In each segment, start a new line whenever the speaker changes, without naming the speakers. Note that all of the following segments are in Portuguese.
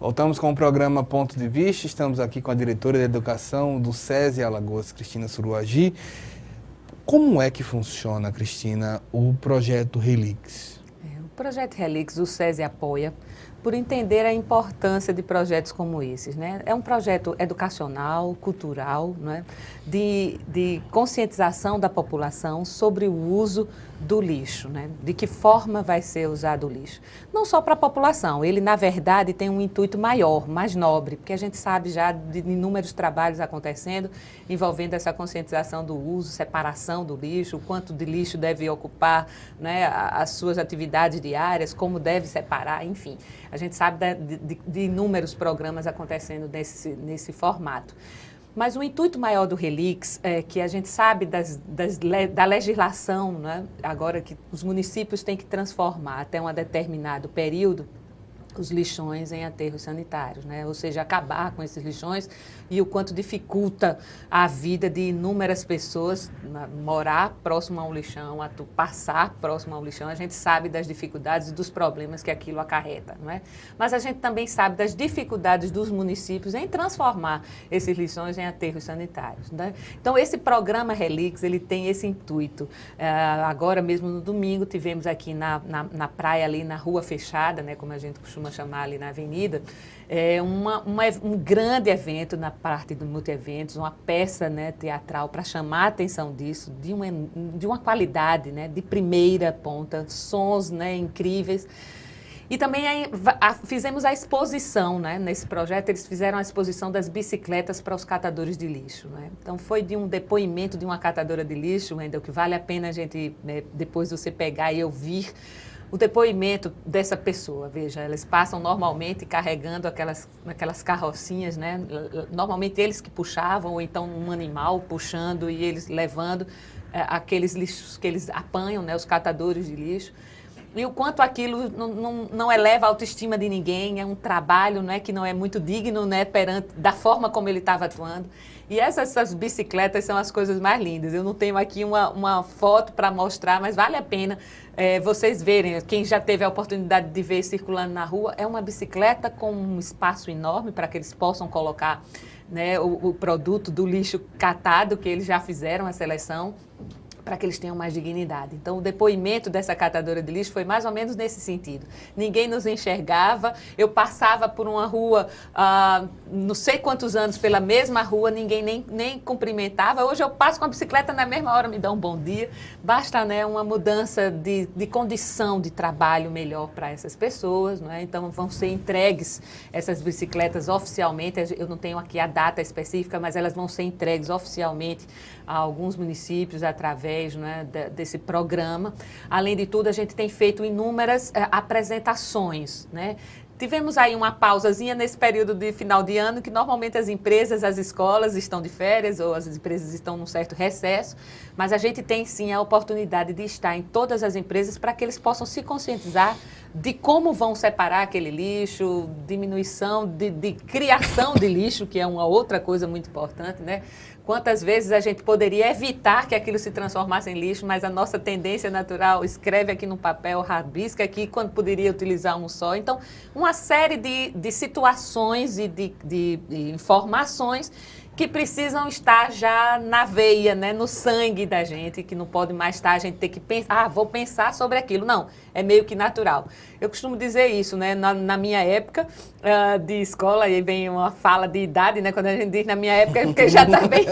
Voltamos com o programa Ponto de Vista. Estamos aqui com a diretora de Educação do SESI Alagoas, Cristina Suruagi. Como é que funciona, Cristina, o projeto Relix?
O projeto Relix, o SESI apoia por entender a importância de projetos como esses, né? É um projeto educacional, cultural, né? de conscientização da população sobre o uso do lixo, né? De que forma vai ser usado o lixo. Não só para a população, ele na verdade tem um intuito maior, mais nobre, porque a gente sabe já de inúmeros trabalhos acontecendo envolvendo essa conscientização do uso, separação do lixo, o quanto de lixo deve ocupar, né, as suas atividades diárias, como deve separar, enfim. A gente sabe de inúmeros programas acontecendo nesse formato. Mas o intuito maior do Relix é que a gente sabe da legislação, né? Agora que os municípios têm que transformar até um determinado período os lixões em aterros sanitários, né? Ou seja, acabar com esses lixões e o quanto dificulta a vida de inúmeras pessoas morar próximo a um lixão, passar próximo a um lixão. A gente sabe das dificuldades e dos problemas que aquilo acarreta, não é? Mas a gente também sabe das dificuldades dos municípios em transformar esses lixões em aterros sanitários, né? Então, esse programa Relix, ele tem esse intuito. Agora mesmo no domingo, tivemos aqui na praia, ali na Rua Fechada, né, como a gente costuma chamar ali na avenida, um grande evento na parte do multi-eventos, uma peça, né, teatral para chamar a atenção disso, de uma qualidade, né, de primeira ponta, sons, né, incríveis. E também fizemos a exposição, né? Nesse projeto eles fizeram a exposição das bicicletas para os catadores de lixo, né? Então foi de um depoimento de uma catadora de lixo, Wendel, que vale a pena a gente, né, depois você pegar e ouvir o depoimento dessa pessoa. Veja, eles passam normalmente carregando aquelas carrocinhas, né? Normalmente eles que puxavam, ou então um animal puxando e eles levando aqueles lixos que eles apanham, né? Os catadores de lixo. E o quanto aquilo não eleva a autoestima de ninguém, é um trabalho, né, que não é muito digno, né, da forma como ele estava atuando. E essas bicicletas são as coisas mais lindas. Eu não tenho aqui uma foto para mostrar, mas vale a pena vocês verem. Quem já teve a oportunidade de ver circulando na rua, é uma bicicleta com um espaço enorme para que eles possam colocar, né, o produto do lixo catado, que eles já fizeram a seleção, para que eles tenham mais dignidade. Então, o depoimento dessa catadora de lixo foi mais ou menos nesse sentido. Ninguém nos enxergava, eu passava por uma rua, não sei quantos anos pela mesma rua, ninguém nem cumprimentava. Hoje eu passo com a bicicleta na mesma hora, me dá um bom dia. Basta, né, uma mudança de condição de trabalho melhor para essas pessoas, não é? Então, vão ser entregues essas bicicletas oficialmente. Eu não tenho aqui a data específica, mas elas vão ser entregues oficialmente a alguns municípios através, né, desse programa. Além de tudo, a gente tem feito inúmeras apresentações, né? Tivemos aí uma pausazinha nesse período de final de ano, que normalmente as empresas, as escolas estão de férias ou as empresas estão num certo recesso, mas a gente tem sim a oportunidade de estar em todas as empresas para que eles possam se conscientizar de como vão separar aquele lixo, diminuição de criação de lixo, que é uma outra coisa muito importante, né? Quantas vezes a gente poderia evitar que aquilo se transformasse em lixo, mas a nossa tendência natural escreve aqui no papel, rabisca aqui, quando poderia utilizar um só. Então, uma série de situações e de informações que precisam estar já na veia, né, no sangue da gente, que não pode mais estar a gente ter que pensar, vou pensar sobre aquilo. Não, é meio que natural. Eu costumo dizer isso, né, na minha época de escola, e vem uma fala de idade, né, quando a gente diz na minha época, é porque já está bem.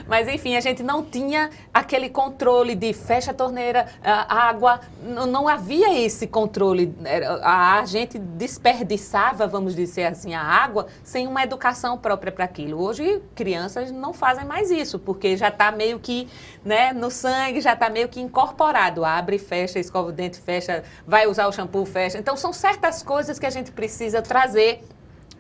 Mas, enfim, a gente não tinha aquele controle de fecha a torneira, água, não havia esse controle. A gente desperdiçava, vamos dizer assim, a água sem uma educação própria para aquilo. Hoje, crianças não fazem mais isso, porque já está meio que, né, no sangue, já está meio que incorporado. Abre, fecha, escova o dente, fecha, vai usar o shampoo, fecha. Então, são certas coisas que a gente precisa trazer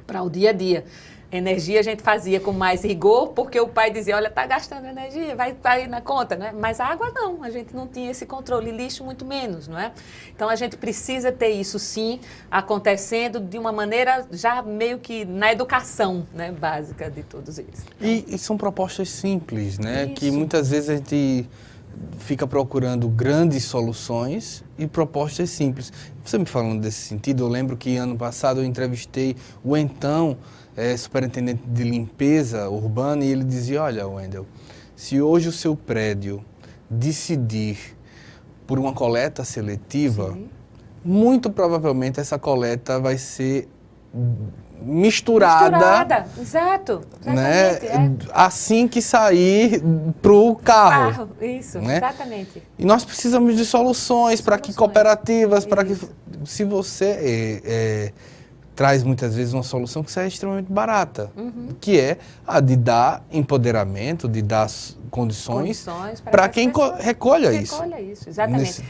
para o dia a dia. Energia a gente fazia com mais rigor, porque o pai dizia, olha, está gastando energia, vai cair na conta, né? Mas a água não, a gente não tinha esse controle, lixo muito menos, não é? Então a gente precisa ter isso sim acontecendo de uma maneira já meio que na educação, né, básica de todos eles.
E são propostas simples, né?
Isso.
Que muitas vezes a gente fica procurando grandes soluções e propostas simples. Você me falando desse sentido, eu lembro que ano passado eu entrevistei o então superintendente de limpeza urbana e ele dizia, olha, Wendel, se hoje o seu prédio decidir por uma coleta seletiva,
Sim.
muito provavelmente essa coleta vai ser misturada,
Exato.
né,
Exatamente.
assim que sair para o carro.
Isso,
né?
exatamente.
E nós precisamos de soluções para que cooperativas, para que
Isso.
se você traz muitas vezes uma solução que é extremamente barata, que é a de dar empoderamento, de dar condições para quem recolha isso.
Recolha isso, exatamente.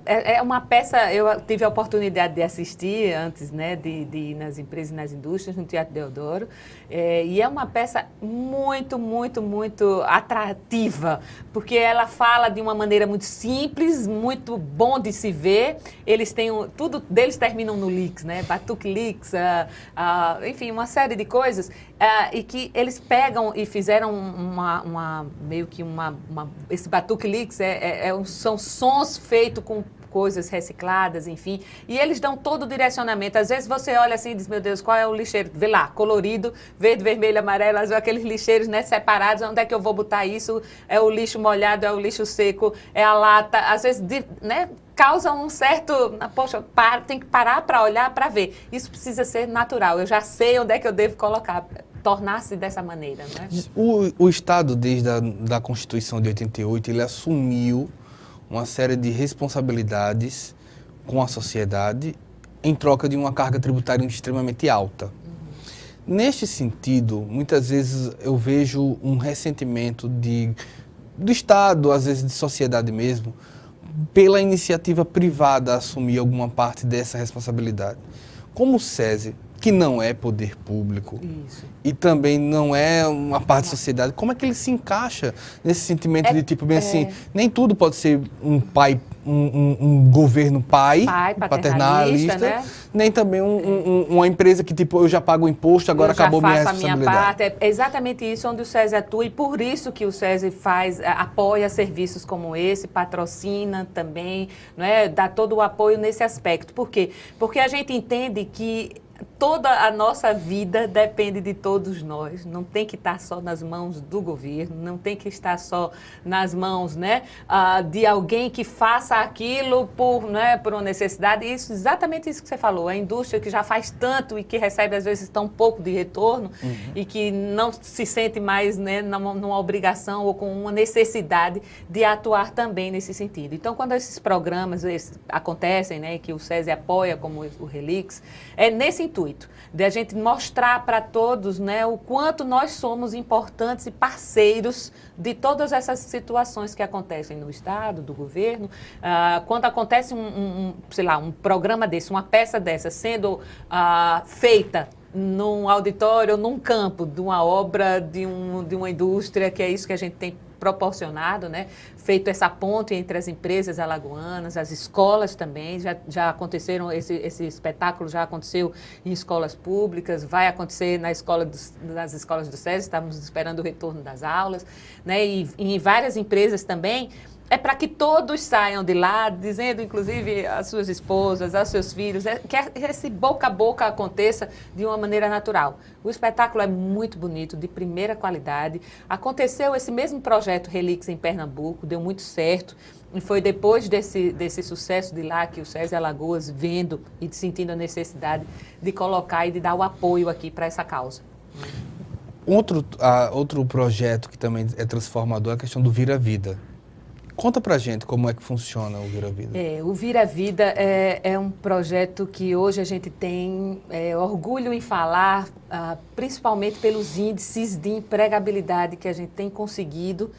É uma peça, eu tive a oportunidade de assistir antes, né, de ir nas empresas e nas indústrias, no Teatro Deodoro, e é uma peça muito, muito, muito atrativa, porque ela fala de uma maneira muito simples, muito bom de se ver, eles têm, tudo deles terminam no Leaks, né, Batuque Leaks, enfim, uma série de coisas, e que eles pegam e fizeram esse Batuque Leaks são sons feitos com coisas recicladas, enfim, e eles dão todo o direcionamento. Às vezes você olha assim e diz, meu Deus, qual é o lixeiro? Vê lá, colorido, verde, vermelho, amarelo, azul, aqueles lixeiros, né, separados, onde é que eu vou botar isso? É o lixo molhado, é o lixo seco, é a lata, às vezes, né, causa um certo, poxa, tem que parar para olhar, para ver. Isso precisa ser natural, eu já sei onde é que eu devo colocar, tornar-se dessa maneira, né?
O Estado, desde a Constituição de 88, ele assumiu uma série de responsabilidades com a sociedade em troca de uma carga tributária extremamente alta. Neste sentido, muitas vezes eu vejo um ressentimento do Estado, às vezes de sociedade mesmo, pela iniciativa privada assumir alguma parte dessa responsabilidade. Como o SESI, que não é poder público e também não é uma parte da sociedade, como é que ele se encaixa nesse sentimento de tipo, bem assim, nem tudo pode ser um pai, um governo paternalista,
né?
Nem também uma empresa que tipo, eu já pago o imposto, agora acabou minha responsabilidade.
Eu já faço a minha parte, é exatamente isso onde o SESI atua e por isso que o SESI apoia serviços como esse, patrocina também, não é? Dá todo o apoio nesse aspecto. Por quê? Porque a gente entende que toda a nossa vida depende de todos nós, não tem que estar só nas mãos do governo, não tem que estar só nas mãos, né, de alguém que faça aquilo por uma necessidade. Exatamente isso que você falou, a indústria que já faz tanto e que recebe às vezes tão pouco de retorno e que não se sente mais, né, numa obrigação ou com uma necessidade de atuar também nesse sentido. Então, quando esses programas acontecem, né, que o SESI apoia, como o Relix, é nesse intuito, de a gente mostrar para todos, né, o quanto nós somos importantes e parceiros de todas essas situações que acontecem no Estado, do governo. Quando acontece sei lá, um programa desse, uma peça dessa sendo feita num auditório, num campo de uma obra, de uma indústria, que é isso que a gente tem proporcionado, né? Feito essa ponte entre as empresas alagoanas, as escolas também, já aconteceram, esse espetáculo já aconteceu em escolas públicas, vai acontecer nas escolas do SESI, estamos esperando o retorno das aulas, né? E em várias empresas também. É para que todos saiam de lá, dizendo, inclusive, às suas esposas, aos seus filhos, que esse boca a boca aconteça de uma maneira natural. O espetáculo é muito bonito, de primeira qualidade. Aconteceu esse mesmo projeto Relix em Pernambuco, deu muito certo. E foi depois desse sucesso de lá que o SESI Alagoas, vendo e sentindo a necessidade de colocar e de dar o apoio aqui para essa causa.
Outro projeto que também é transformador é a questão do Vira Vida. Conta pra gente como é que funciona o Vira Vida.
O Vira Vida é um projeto que hoje a gente tem orgulho em falar, principalmente pelos índices de empregabilidade que a gente tem conseguido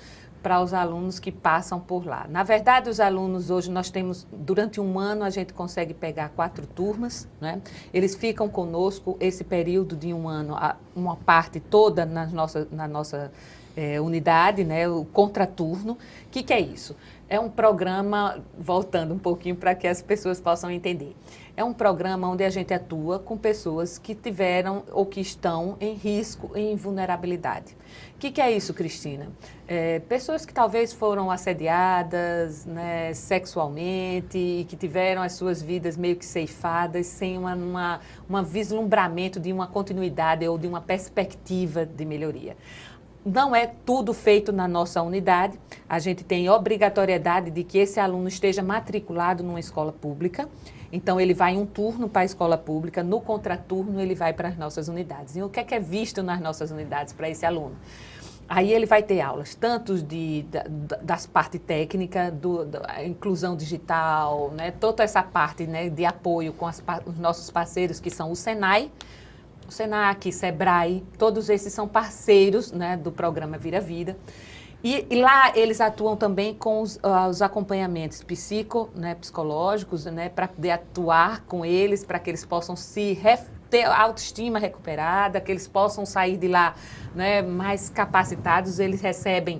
para os alunos que passam por lá. Na verdade, os alunos hoje, nós temos, durante um ano, a gente consegue pegar 4 turmas, né? Eles ficam conosco esse período de um ano, uma parte toda na nossa unidade, né, o contraturno. O que é isso? É um programa, voltando um pouquinho para que as pessoas possam entender. É um programa onde a gente atua com pessoas que tiveram ou que estão em risco e em vulnerabilidade. O que é isso, Cristina? Pessoas que talvez foram assediadas, né, sexualmente e que tiveram as suas vidas meio que ceifadas sem uma vislumbramento de uma continuidade ou de uma perspectiva de melhoria. Não é tudo feito na nossa unidade. A gente tem obrigatoriedade de que esse aluno esteja matriculado numa escola pública. Então, ele vai um turno para a escola pública, no contraturno ele vai para as nossas unidades. E o que é visto nas nossas unidades para esse aluno? Aí ele vai ter aulas, tanto das partes técnicas, da inclusão digital, né, toda essa parte, né, de apoio com os nossos parceiros, que são o Senai, o Senac, Sebrae, todos esses são parceiros, né, do programa Vira Vida. E lá eles atuam também com os acompanhamentos psicológicos, né, para poder atuar com eles, para que eles possam ter a autoestima recuperada, que eles possam sair de lá, né, mais capacitados. Eles recebem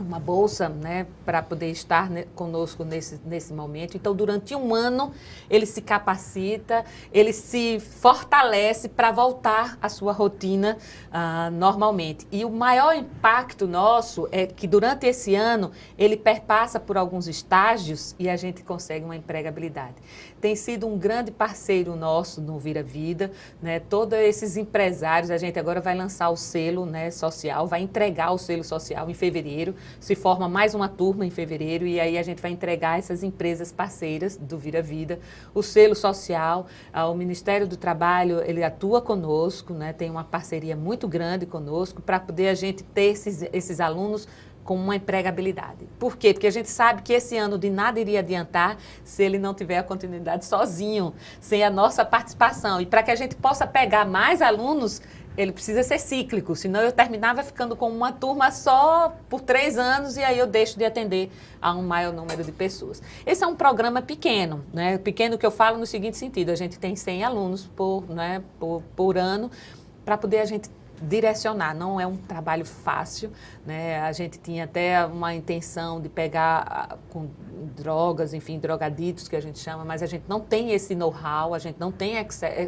uma bolsa, né, para poder estar, né, conosco nesse momento. Então, durante um ano, ele se capacita, ele se fortalece para voltar à sua rotina normalmente. E o maior impacto nosso é que, durante esse ano, ele perpassa por alguns estágios e a gente consegue uma empregabilidade. Tem sido um grande parceiro nosso no Vira Vida, né, todos esses empresários. A gente agora vai lançar o selo, né, social, vai entregar o selo social em fevereiro. Se forma mais uma turma em fevereiro e aí a gente vai entregar essas empresas parceiras do Vira Vida, o selo social, o Ministério do Trabalho, ele atua conosco, né, tem uma parceria muito grande conosco para poder a gente ter esses alunos com uma empregabilidade. Por quê? Porque a gente sabe que esse ano de nada iria adiantar se ele não tiver a continuidade sozinho, sem a nossa participação. E para que a gente possa pegar mais alunos, ele precisa ser cíclico, senão eu terminava ficando com uma turma só por 3 anos e aí eu deixo de atender a um maior número de pessoas. Esse é um programa pequeno, né? Pequeno que eu falo no seguinte sentido, a gente tem 100 alunos por ano para poder a gente direcionar. Não é um trabalho fácil, né? A gente tinha até uma intenção de pegar com drogas, enfim, drogaditos que a gente chama, mas a gente não tem esse know-how, a gente não tem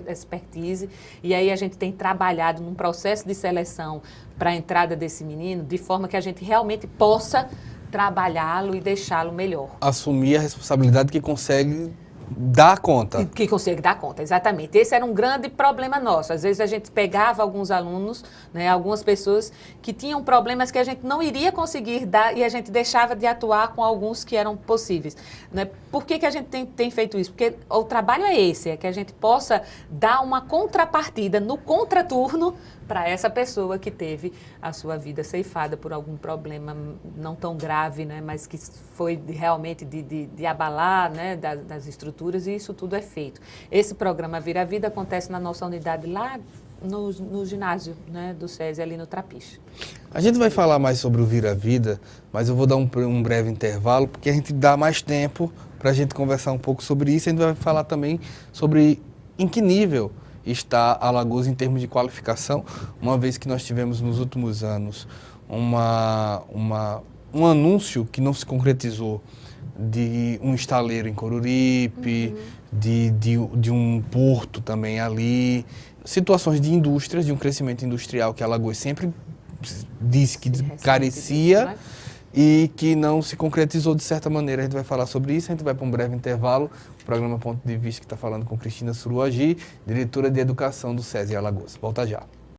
expertise e aí a gente tem trabalhado num processo de seleção para a entrada desse menino de forma que a gente realmente possa trabalhá-lo e deixá-lo melhor.
Assumir a responsabilidade que consegue dar conta.
Que consegue dar conta, exatamente. Esse era um grande problema nosso. Às vezes a gente pegava alguns alunos, né, algumas pessoas que tinham problemas que a gente não iria conseguir dar e a gente deixava de atuar com alguns que eram possíveis. Né? Por que a gente tem feito isso? Porque o trabalho é esse, é que a gente possa dar uma contrapartida no contraturno para essa pessoa que teve a sua vida ceifada por algum problema não tão grave, né, mas que foi realmente de abalar, né, das estruturas, e isso tudo é feito. Esse programa Vira Vida acontece na nossa unidade lá no ginásio, né, do SESI, ali no Trapiche.
A gente vai falar mais sobre o Vira Vida, mas eu vou dar um breve intervalo, porque a gente dá mais tempo para a gente conversar um pouco sobre isso. A gente vai falar também sobre em que nível está Alagoas em termos de qualificação, uma vez que nós tivemos nos últimos anos um anúncio que não se concretizou de um estaleiro em Coruripe, de um porto também ali, situações de indústrias, de um crescimento industrial que Alagoas sempre disse que carecia, né? E que não se concretizou de certa maneira. A gente vai falar sobre isso, a gente vai para um breve intervalo. O programa Ponto de Vista que está falando com Cristina Suruagi, diretora de Educação do SESI Alagoas. Volta já.